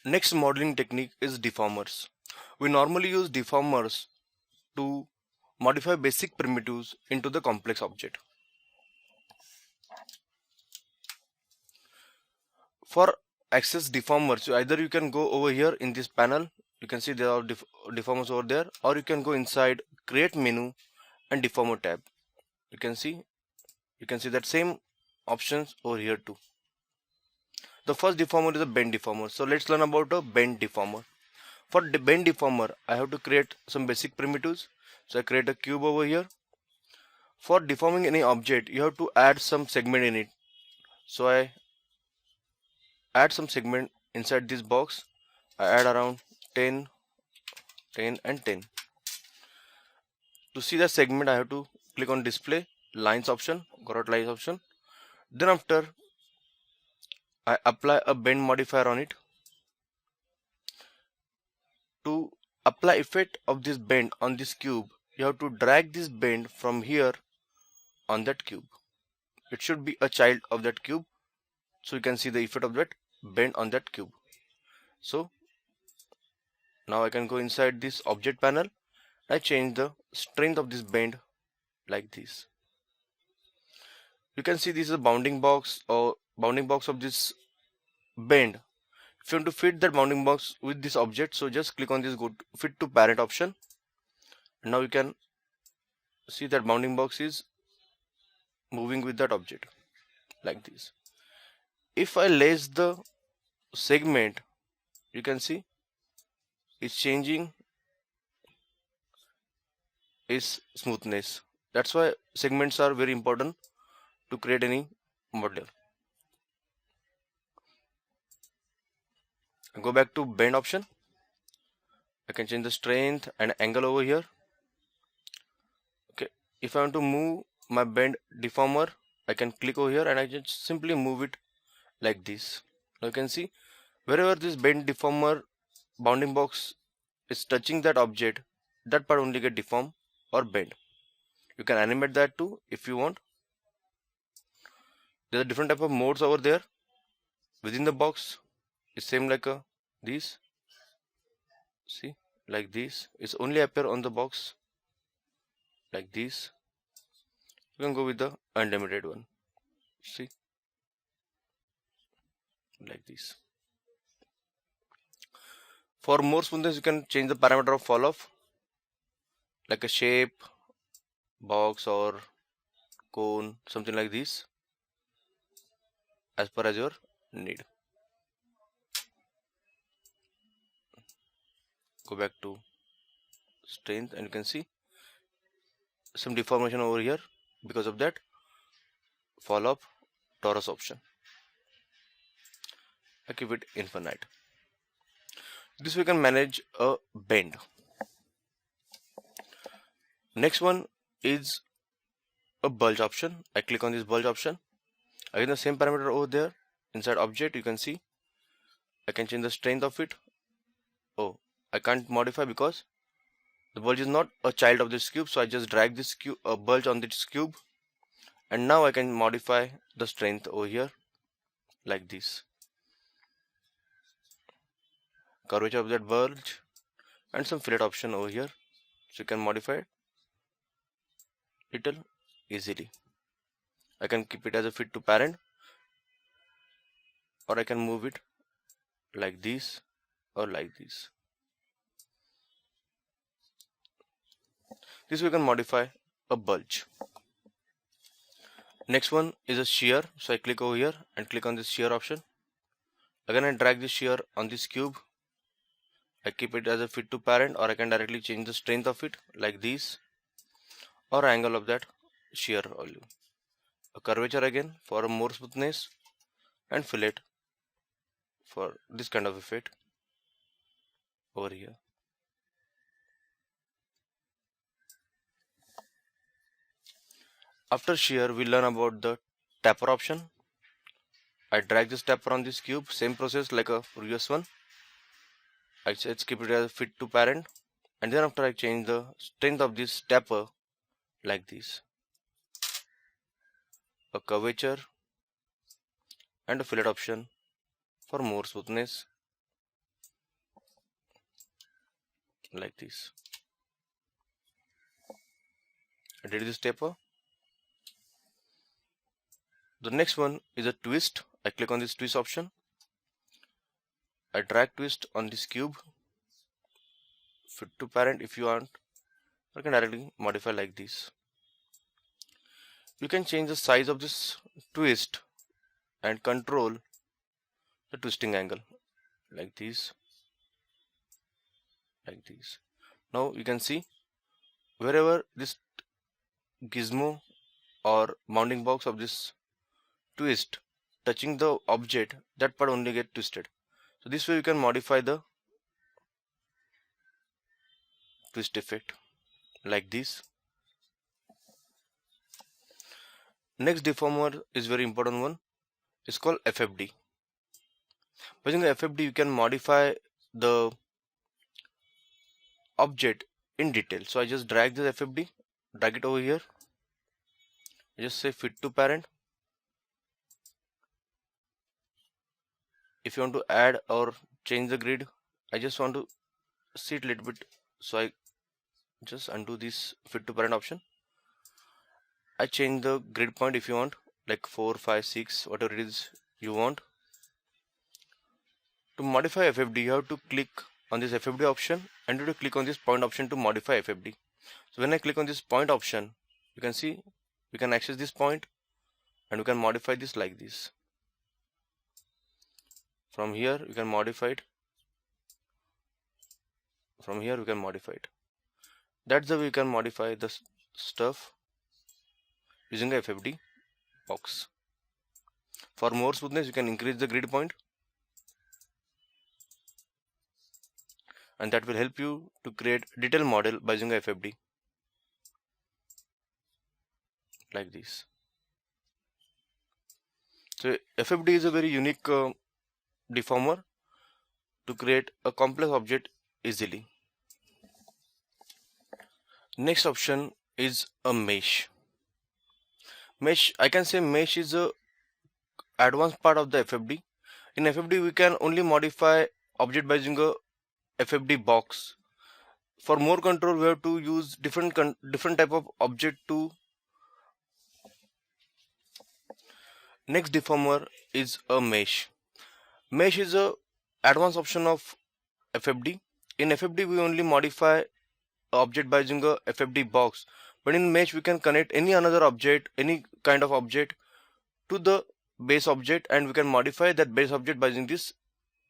Next modeling technique is deformers. We normally use deformers to modify basic primitives into the complex object. For access deformers, either you can go over here in this panel, you can see there are deformers over there, or you can go inside create menu and deformer tab. You can see that same options over here too. The first deformer is a bend deformer. So let's learn about a bend deformer. For the bend deformer, I have to create some basic primitives. So I create a cube over here. For deforming any object, you have to add some segment in it. So I add some segment inside this box. I add around 10, 10 and 10. To see the segment, I have to click on display lines option, go out lines option. Then after I apply a bend modifier on it. To apply effect of this bend on this cube, you have to drag this bend from here on that cube. It should be a child of that cube, so you can see the effect of that bend on that cube. So now I can go inside this object panel. I change the strength of this bend like this. You can see this is a bounding box or bounding box of this bend. If you want to fit that bounding box with this object, so just click on this go to fit to parent option. And now you can see that bounding box is moving with that object like this. If I lace the segment, you can see it's changing its smoothness. That's why segments are very important to create any model. Go back to bend option. I can change the strength and angle over here. Okay, if I want to move my bend deformer, I can click over here and I just simply move it like this. Now you can see wherever this bend deformer bounding box is touching that object, that part only get deformed or bent. You can animate that too if you want. There are different type of modes over there within the box. It's same like these. See, like this. It's only appear on the box like this. You can go with the unlimited one. See, like this. For more smoothness, you can change the parameter of fall off, like a shape, box or cone, something like this, as per as your need. Go back to strength and you can see some deformation over here because of that fall off torus option. I keep it infinite. This we can manage a bend. Next one is a bulge option. I click on this bulge option. Again the same parameter over there inside object. You can see I can change the strength of it. Oh, I can't modify because the bulge is not a child of this cube, so I just drag this cube bulge on this cube, and now I can modify the strength over here like this. Curvature of that bulge and some fillet option over here, so you can modify it little easily. I can keep it as a fit to parent, or I can move it like this or like this. This we can modify a bulge. Next one is a shear, so I click over here and click on this shear option. Again I drag this shear on this cube. I keep it as a fit to parent, or I can directly change the strength of it like this, or angle of that shear value. A curvature again for more smoothness, and fillet for this kind of effect over here. After shear, we learn about the taper option. I drag this taper on this cube, same process like a previous one. I just keep it as a fit to parent, and then after I change the strength of this taper like this. A curvature and a fillet option for more smoothness. like this. I did this taper. The next one is a twist. I click on this twist option. I drag twist on this cube. Fit to parent if you want. I can directly modify like this. You can change the size of this twist and control the twisting angle like this, like this. Now you can see wherever this gizmo or mounting box of this twist touching the object, that part only get twisted. So this way you can modify the twist effect like this. Next deformer is very important one. It's called FFD. Using the FFD you can modify the object in detail. So I just drag this FFD, drag it over here. I just say fit to parent. If you want to add or change the grid, I just want to see it a little bit, so I just undo this fit to parent option. I change the grid point if you want, like 4, 5, 6, whatever it is you want. To modify FFD, you have to click on this FFD option and you have to click on this point option to modify FFD. So when I click on this point option, you can see we can access this point and we can modify this like this. From here you can modify it. From here we can modify it. That's the way we can modify the stuff using a FFD box. For more smoothness, you can increase the grid point, and that will help you to create detailed model by using a FFD like this. So FFD is a very unique deformer to create a complex object easily. Next option is a mesh. Mesh, I can say mesh is a advanced part of the FFD. In FFD we can only modify object by using a FFD box. For more control we have to use different type of object to. Next deformer is a mesh. Mesh is a advanced option of FFD. In FFD we only modify object by using a FFD box, but in mesh we can connect any another object, any kind of object to the base object, and we can modify that base object by using this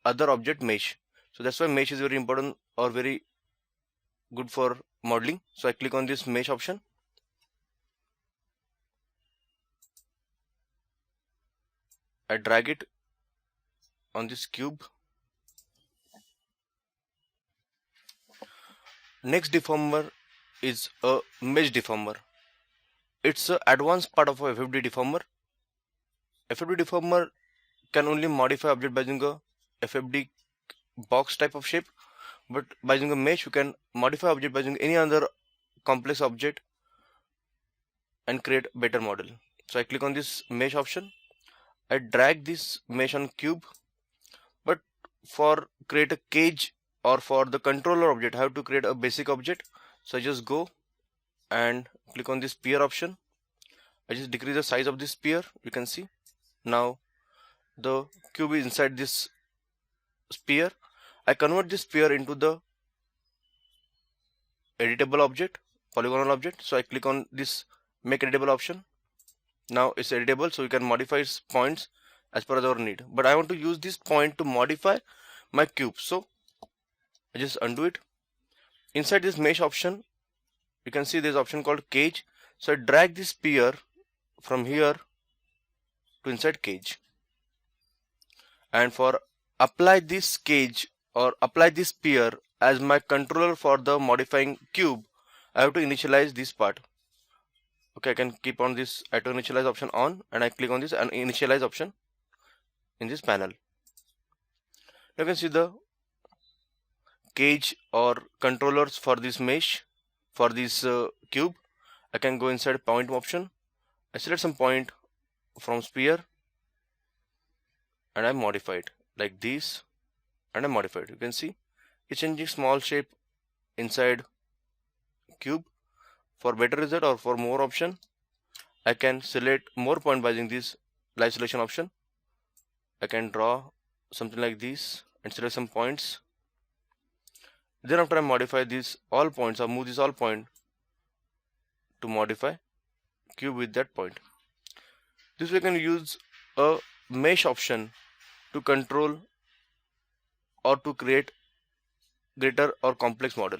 other object mesh. So that's why mesh is very important or very good for modeling. So I click on this mesh option. I drag it on this cube. Next deformer is a mesh deformer. It's an advanced part of a FFD deformer. FFD deformer can only modify object by using a FFD box type of shape, but by using a mesh you can modify object by using any other complex object and create better model. So I click on this mesh option. I drag this mesh on cube, but for create a cage or for the controller object I have to create a basic object. So I just go and click on this sphere option. I just decrease the size of this sphere. You can see now the cube is inside this sphere. I convert this sphere into the editable object, polygonal object. So I click on this make editable option. Now it's editable, so you can modify its points as per our need, but I want to use this point to modify my cube, so I just undo it. Inside this mesh option you can see there's option called cage. So I drag this sphere from here to inside cage, and for apply this cage or apply this sphere as my controller for the modifying cube, I have to initialize this part. Okay, I can keep on this auto initialize option on, and I click on this and initialize option in this panel. You can see the cage or controllers for this mesh, for this cube. I can go inside point option. I select some point from sphere and I modify it like this, and I modify it. You can see it's changing small shape inside cube. For better result or for more option, I can select more point by using this live selection option. I can draw something like this and select some points. Then after I modify these all points or move this all point to modify cube with that point. This we can use a mesh option to control or to create greater or complex model.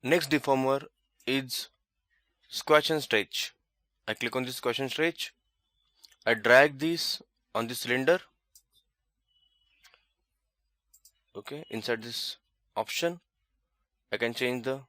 Next deformer is squash and stretch. I click on this squash and stretch. I drag this on the cylinder. Okay, inside this option, I can change the